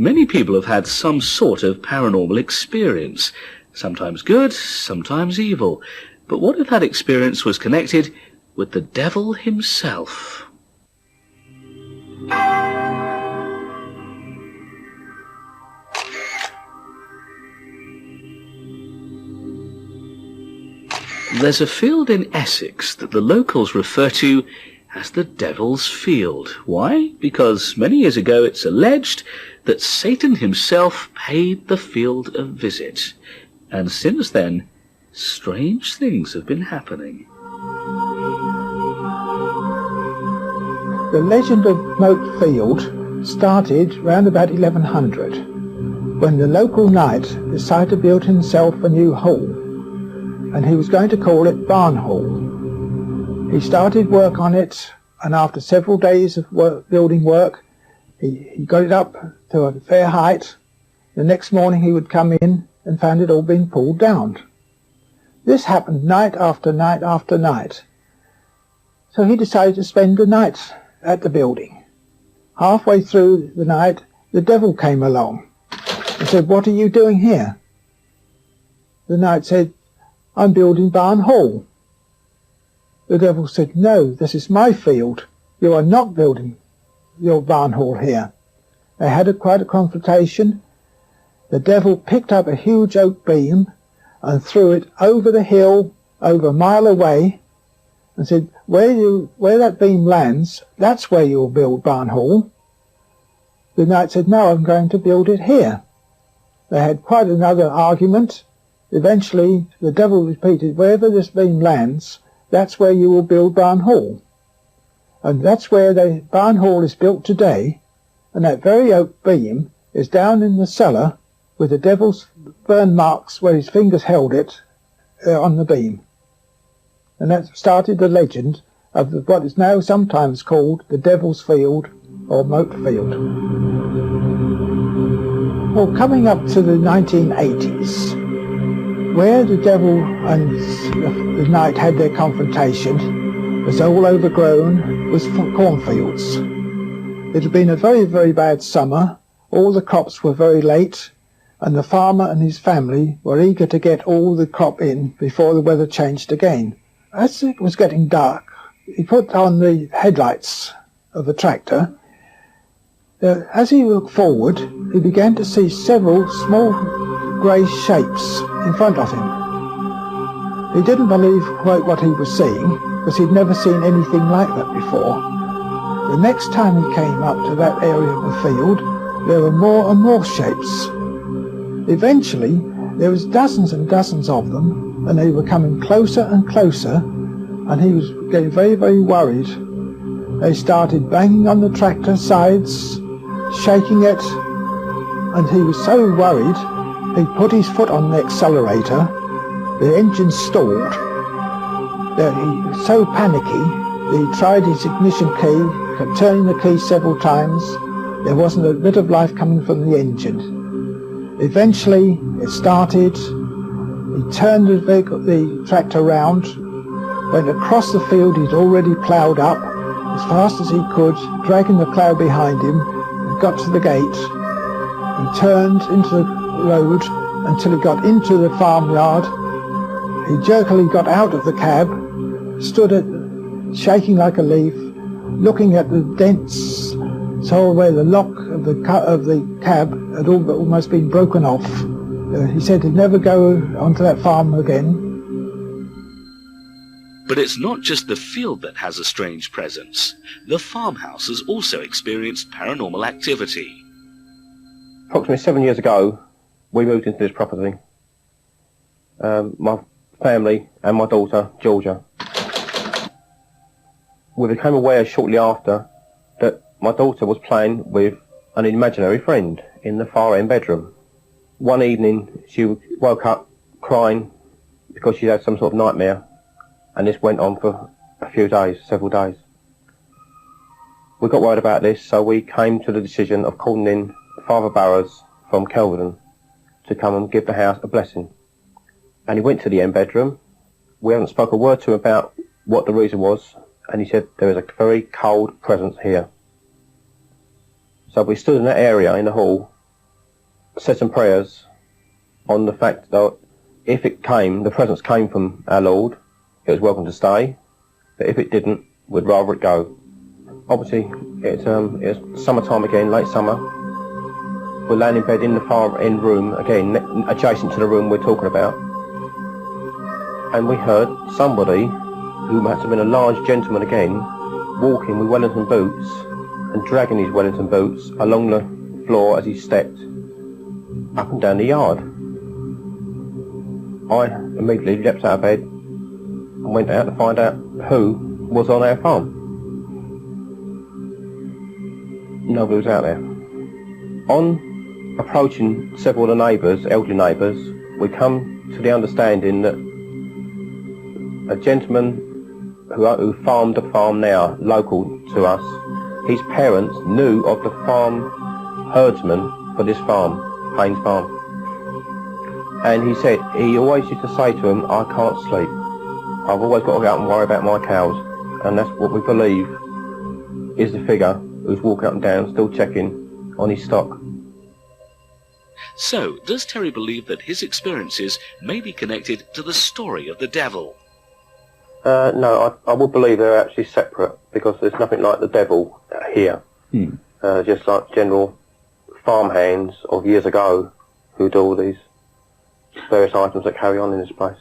Many people have had some sort of paranormal experience, sometimes good, sometimes evil. But what if that experience was connected with the devil himself? There's a field in Essex that the locals refer to as the Devil's Field. Why? Because many years ago it's alleged that Satan himself paid the field a visit. And since then, strange things have been happening. The legend of Moat Field started round about 1100, when the local knight decided to build himself a new hall, and he was going to call it Barn Hall. He started work on it, and after several days of building work, he got it up to a fair height. The next morning he would come in and found it all been pulled down. This happened night after night after night. So he decided to spend the night at the building. Halfway through the night, the devil came along and said, "What are you doing here?" The knight said, "I'm building Barn Hall." The devil said, "No, this is my field. You are not building your barn hall here." They had quite a confrontation. The devil picked up a huge oak beam and threw it over the hill, over a mile away, and said, where that beam lands, that's where you'll build Barn Hall. The knight said, "No, I'm going to build it here." They had quite another argument. Eventually, the devil repeated, "Wherever this beam lands, that's where you will build Barn Hall." And that's where the Barn Hall is built today, and that very oak beam is down in the cellar with the devil's burn marks where his fingers held it on the beam. And that started the legend of what is now sometimes called the Devil's Field or Moat Field. Well, coming up to the 1980s, where the devil and the knight had their confrontation was all overgrown with cornfields. It had been a very, very bad summer. All the crops were very late, and the farmer and his family were eager to get all the crop in before the weather changed again. As it was getting dark, he put on the headlights of the tractor. As he looked forward, he began to see several small grey shapes in front of him. He didn't believe quite what he was seeing, because he'd never seen anything like that before. The next time he came up to that area of the field, there were more and more shapes. Eventually, there was dozens and dozens of them, and they were coming closer and closer, and he was getting very, very worried. They started banging on the tractor sides, shaking it, and he was so worried, he put his foot on the accelerator. The engine stalled. He was so panicky, he tried his ignition key, kept turning the key several times. There wasn't a bit of life coming from the engine. Eventually, it started. He turned the tractor round, went across the field he'd already ploughed up as fast as he could, dragging the plough behind him, and got to the gate. He turned into the road until he got into the farmyard. He jerkily got out of the cab, stood shaking like a leaf, looking at the dents, so where the lock of the cab had almost been broken off. He said he'd never go onto that farm again. But it's not just the field that has a strange presence. The farmhouse has also experienced paranormal activity. Approximately 7 years ago, we moved into this property. My family and my daughter, Georgia. We became aware shortly after that my daughter was playing with an imaginary friend in the far end bedroom. One evening, she woke up crying because she had some sort of nightmare, and this went on for a few days, several days. We got worried about this, so we came to the decision of calling in Father Barrows from Kelvedon to come and give the house a blessing. And he went to the end bedroom. We haven't spoken a word to him about what the reason was, and he said there is a very cold presence here. So we stood in that area in the hall, said some prayers on the fact that if it came, the presence came from our Lord, it was welcome to stay, but if it didn't, we'd rather it go. Obviously, it's summertime again, late summer. We're laying in bed in the far end room, again, adjacent to the room we're talking about. And we heard somebody, who must have been a large gentleman again, walking with Wellington boots and dragging his Wellington boots along the floor as he stepped up and down the yard. I immediately leapt out of bed and went out to find out who was on our farm. Nobody was out there. On approaching several of the neighbours, elderly neighbours, we come to the understanding that a gentleman who farmed a farm now, local to us, his parents knew of the farm herdsman for this farm, Payne's Farm. And he said he always used to say to him, I can't sleep. I've always got to go out and worry about my cows. And that's what we believe is the figure who's walking up and down, still checking on his stock. So, does Terry believe that his experiences may be connected to the story of the devil? No, I would believe they're actually separate, because there's nothing like the devil here. Just like general farmhands of years ago who do all these various items that carry on in this place.